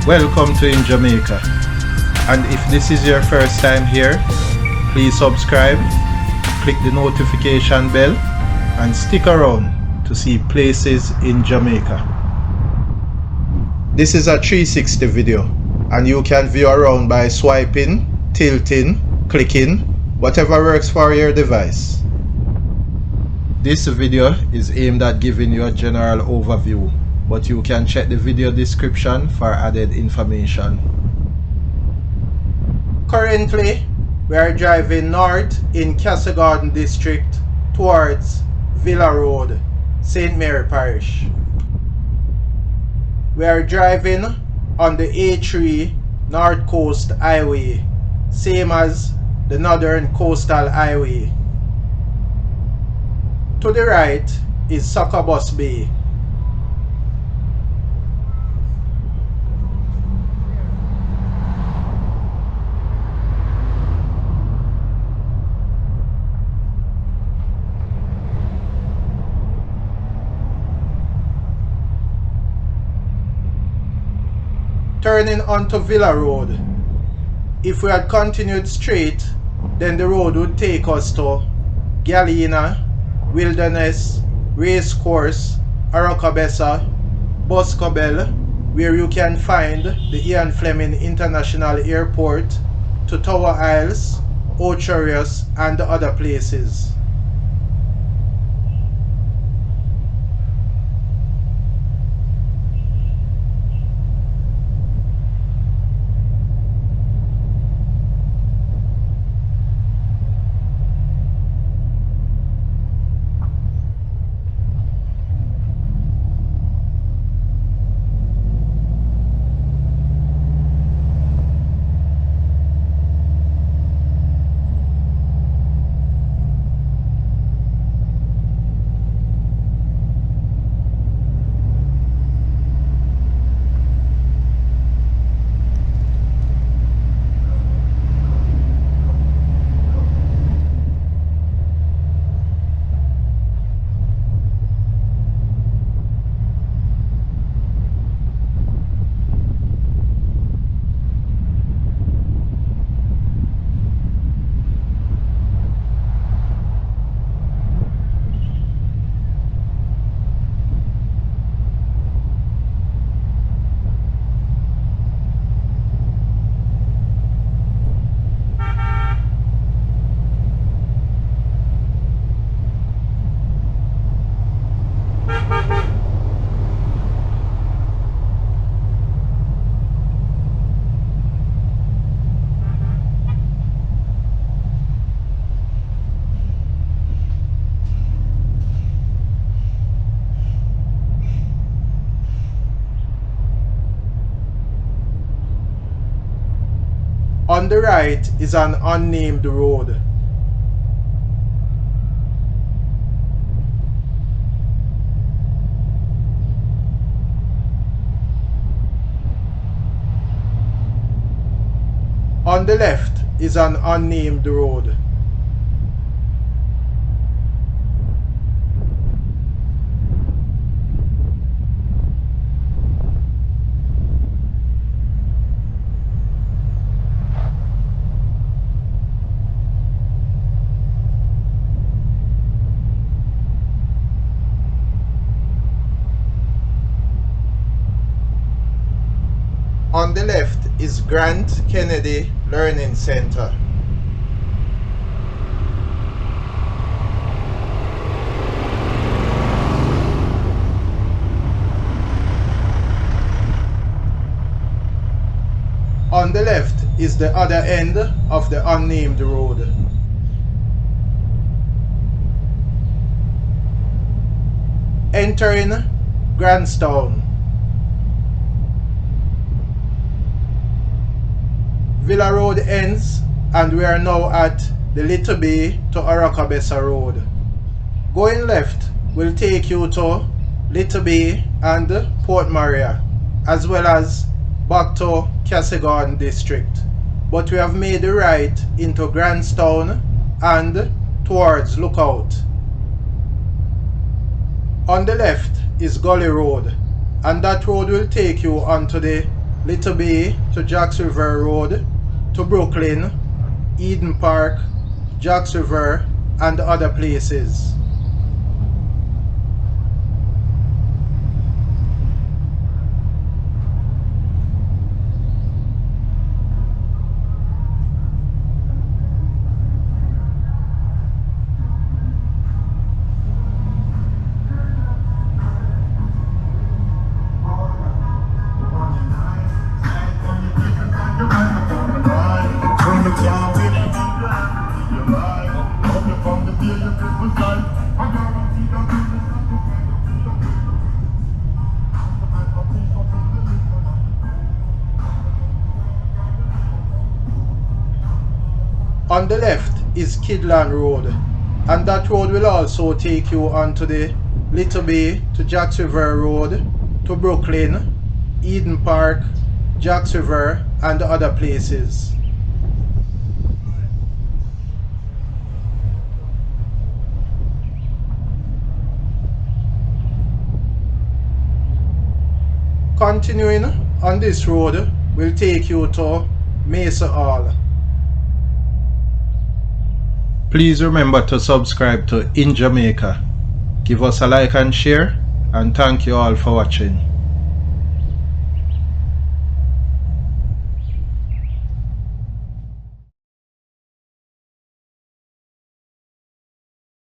Welcome to In Jamaica, and if this is your first time here, please subscribe, click the notification bell, and stick around to see places in Jamaica. This is a 360 video, and you can view around by swiping, tilting, clicking, whatever works for your device. This video is aimed at giving you a general overview, but you can check the video description for added information. Currently, we are driving north in Castle Garden District towards Villa Road, St. Mary Parish. We are driving on the A3 North Coast Highway, same as the Northern Coastal Highway. To the right is Succubus Bay. Turning onto Villa Road. If we had continued straight, then the road would take us to Galena, Wilderness, Racecourse, Aracabessa, Boscobel, where you can find the Ian Fleming International Airport, to Tower Isles, Ocherius, and other places. On the right is an unnamed road. On the left is an unnamed road. On the left is Grant Kennedy Learning Center. On the left is the other end of the unnamed road. Entering Grantstown. Villa Road ends, and we are now at the Little Bay to Aracabessa Road. Going left will take you to Little Bay and Port Maria, as well as back to Castle Garden District. But we have made the right into Grantstown and towards Lookout. On the left is Gully Road, and that road will take you onto the Little Bay to Jacks River Road to Brooklyn, Eden Park, Jacks River and other places. On the left is Kidland Road, and that road will also take you onto the Little Bay to Jacks River Road to Brooklyn, Eden Park, Jacks River and other places. Continuing on this road will take you to Mesa Hall. Please remember to subscribe to In Jamaica. Give us a like and share, and thank you all for watching.